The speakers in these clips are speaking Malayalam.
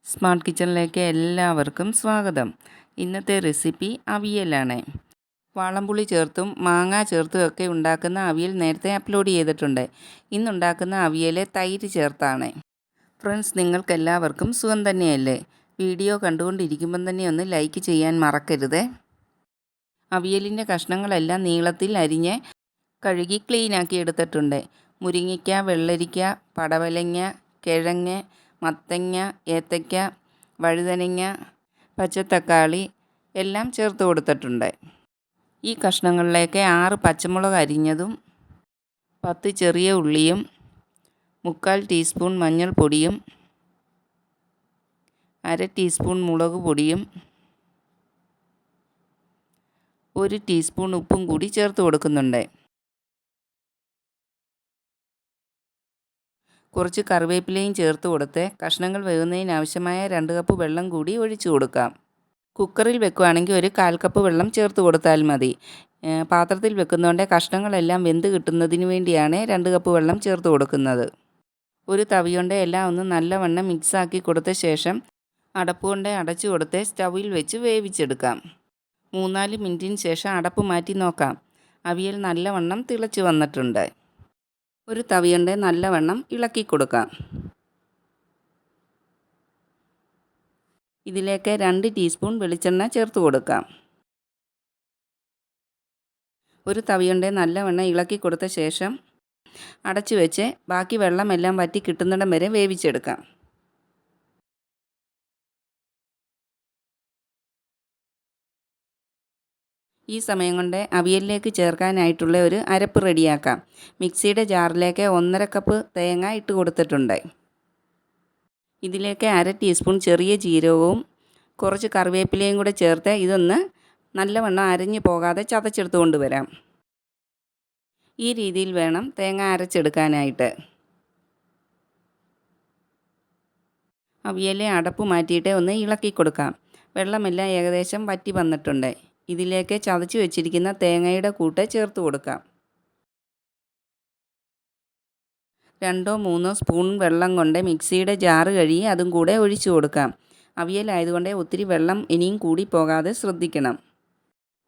സ്മാർട്ട് കിച്ചണിലേക്ക് എല്ലാവർക്കും സ്വാഗതം. ഇന്നത്തെ റെസിപ്പി അവിയലാണ്. വാളംപുളി ചേർത്തും മാങ്ങ ചേർത്തും ഒക്കെ ഉണ്ടാക്കുന്ന അവിയൽ നേരത്തെ അപ്ലോഡ് ചെയ്തിട്ടുണ്ട്. ഇന്നുണ്ടാക്കുന്ന അവിയൽ തൈര് ചേർത്താണ്. ഫ്രണ്ട്സ്, നിങ്ങൾക്കെല്ലാവർക്കും സുഖം തന്നെയല്ലേ? വീഡിയോ കണ്ടുകൊണ്ടിരിക്കുമ്പം തന്നെ ഒന്ന് ലൈക്ക് ചെയ്യാൻ മറക്കരുത്. അവിയലിൻ്റെ കഷ്ണങ്ങളെല്ലാം നീളത്തിൽ അരിഞ്ഞ് കഴുകി ക്ലീനാക്കി എടുത്തിട്ടുണ്ട്. മുരിങ്ങയ്ക്ക, വെള്ളരിക്ക, പടവലങ്ങ, കിഴങ്ങ്, മത്തങ്ങ, ഏത്തയ്ക്ക, വഴുതനങ്ങ, പച്ചത്തക്കാളി എല്ലാം ചേർത്ത് കൊടുത്തിട്ടുണ്ട്. ഈ കഷ്ണങ്ങളിലേക്ക് 6 പച്ചമുളക് അരിഞ്ഞതും 10 ചെറിയ ഉള്ളിയും 3/4 ടീസ്പൂൺ മഞ്ഞൾപ്പൊടിയും 1/2 ടീസ്പൂൺ മുളക് പൊടിയും 1 ടീസ്പൂൺ ഉപ്പും കൂടി ചേർത്ത് കൊടുക്കുന്നുണ്ട്. കുറച്ച് കറിവേപ്പിലയും ചേർത്ത് കൊടുത്ത് കഷ്ണങ്ങൾ വേകുന്നതിന് ആവശ്യമായ 2 കപ്പ് വെള്ളം കൂടി ഒഴിച്ചു കൊടുക്കാം. കുക്കറിൽ വെക്കുകയാണെങ്കിൽ 1/4 കപ്പ് വെള്ളം ചേർത്ത് കൊടുത്താൽ മതി. പാത്രത്തിൽ വെക്കുന്നതുകൊണ്ട് കഷ്ണങ്ങളെല്ലാം വെന്ത് കിട്ടുന്നതിന് വേണ്ടിയാണ് 2 കപ്പ് വെള്ളം ചേർത്ത് കൊടുക്കുന്നത്. ഒരു തവി കൊണ്ട് എല്ലാം ഒന്ന് നല്ലവണ്ണം മിക്സാക്കി കൊടുത്ത ശേഷം അടപ്പ് കൊണ്ട് അടച്ചു കൊടുത്ത് സ്റ്റൗവിൽ വെച്ച് വേവിച്ചെടുക്കാം. 3-4 മിനിറ്റിന് ശേഷം അടപ്പ് മാറ്റി നോക്കാം. അവിയൽ നല്ലവണ്ണം തിളച്ച് വന്നിട്ടുണ്ട്. ഒരു തവി കൊണ്ട് നല്ലവണ്ണം ഇളക്കി കൊടുക്കാം. ഇതിലേക്ക് 2 ടീസ്പൂൺ വെളിച്ചെണ്ണ ചേർത്ത് കൊടുക്കാം. ഒരു തവി കൊണ്ട് നല്ലവണ്ണം ഇളക്കി കൊടുത്ത ശേഷം അടച്ചു വെച്ച് ബാക്കി വെള്ളമെല്ലാം വറ്റി കിട്ടുന്നിടം വരെ വേവിച്ചെടുക്കാം. ഈ സമയം കൊണ്ട് അവിയലിലേക്ക് ചേർക്കാനായിട്ടുള്ള ഒരു അരപ്പ് റെഡിയാക്കാം. മിക്സിയുടെ ജാറിലേക്ക് 1/2 കപ്പ് തേങ്ങ ഇട്ട് കൊടുത്തിട്ടുണ്ട്. ഇതിലേക്ക് 1/2 ടീസ്പൂൺ ചെറിയ ജീരകവും കുറച്ച് കറിവേപ്പിലയും കൂടെ ചേർത്ത് ഇതൊന്ന് നല്ലവണ്ണം അരഞ്ഞു പോകാതെ ചതച്ചെടുത്ത് കൊണ്ടുവരാം. ഈ രീതിയിൽ വേണം തേങ്ങ അരച്ചെടുക്കാനായിട്ട്. അവിയലെ അടപ്പ് മാറ്റിയിട്ട് ഒന്ന് ഇളക്കി കൊടുക്കാം. വെള്ളമെല്ലാം ഏകദേശം വറ്റി വന്നിട്ടുണ്ട്. ഇതിലേക്ക് ചതച്ച് വെച്ചിരിക്കുന്ന തേങ്ങയുടെ കൂട്ട് ചേർത്ത് കൊടുക്കാം. 2-3 സ്പൂൺ വെള്ളം കൊണ്ട് മിക്സിയുടെ ജാറ് കഴുകി അതും കൂടെ ഒഴിച്ചു കൊടുക്കാം. അവിയലായതുകൊണ്ട് ഒത്തിരി വെള്ളം ഇനിയും കൂടി പോകാതെ ശ്രദ്ധിക്കണം.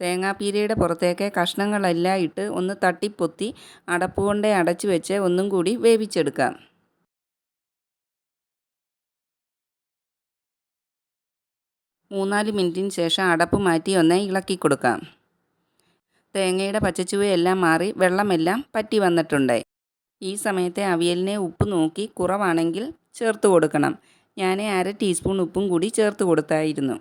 തേങ്ങാപ്പീരയുടെ പുറത്തേക്ക് കഷ്ണങ്ങളെല്ലാം ഇട്ട് ഒന്ന് തട്ടിപ്പൊത്തി അടപ്പ് കൊണ്ട് അടച്ചു വെച്ച് ഒന്നും കൂടി വേവിച്ചെടുക്കാം. 3-4 മിനിറ്റിന് ശേഷം അടപ്പ് മാറ്റി ഒന്ന് ഇളക്കി കൊടുക്കാം. തേങ്ങയുടെ പച്ചച്ചുവയെല്ലാം മാറി വെള്ളമെല്ലാം പറ്റി വന്നിട്ടുണ്ട്. ഈ സമയത്തെ അവിയലിനെ ഉപ്പ് നോക്കി കുറവാണെങ്കിൽ ചേർത്ത് കൊടുക്കണം. ഞാൻ 1/2 ടീസ്പൂൺ ഉപ്പും കൂടി ചേർത്ത് കൊടുത്തായിരുന്നു.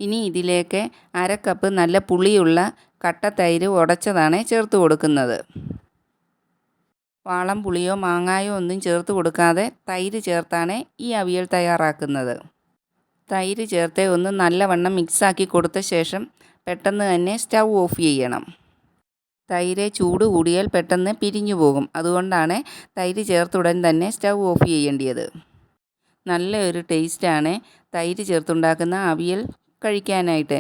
ഇനി ഇതിലേക്ക് 1/2 കപ്പ് നല്ല പുളിയുള്ള കട്ട തൈര് ഉടച്ചതാണ് ചേർത്ത് കൊടുക്കുന്നത്. വാളം പുളിയോ മാങ്ങായോ ഒന്നും ചേർത്ത് കൊടുക്കാതെ തൈര് ചേർത്താണ് ഈ അവിയൽ തയ്യാറാക്കുന്നത്. തൈര് ചേർത്ത് ഒന്ന് നല്ലവണ്ണം മിക്സാക്കി കൊടുത്ത ശേഷം പെട്ടെന്ന് തന്നെ സ്റ്റൗ ഓഫ് ചെയ്യണം. തൈര് ചൂട് കൂടിയാൽ പെട്ടെന്ന് പിരിഞ്ഞു പോകും. അതുകൊണ്ടാണ് തൈര് ചേർത്തുടൻ തന്നെ സ്റ്റൗ ഓഫ് ചെയ്യേണ്ടത്. നല്ലൊരു ടേസ്റ്റാണ് തൈര് ചേർത്തുണ്ടാക്കുന്ന അവിയൽ കഴിക്കാനായിട്ട്.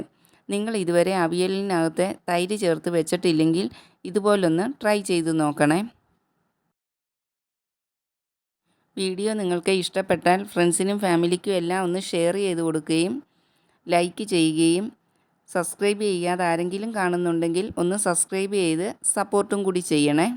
നിങ്ങൾ ഇതുവരെ അവിയലിനകത്ത് തൈര് ചേർത്ത് വെച്ചിട്ടില്ലെങ്കിൽ ഇതുപോലൊന്ന് ട്രൈ ചെയ്ത് നോക്കണേ. വീഡിയോ നിങ്ങൾക്ക് ഇഷ്ടപ്പെട്ടാൽ ഫ്രണ്ട്സിനും ഫാമിലിക്കും എല്ലാം ഒന്ന് ഷെയർ ചെയ്ത് കൊടുക്കുകയും ലൈക്ക് ചെയ്യുകയും സബ്സ്ക്രൈബ് ചെയ്യാതെ ആരെങ്കിലും കാണുന്നുണ്ടെങ്കിൽ ഒന്ന് സബ്സ്ക്രൈബ് ചെയ്ത് സപ്പോർട്ടും കൂടി ചെയ്യണേ.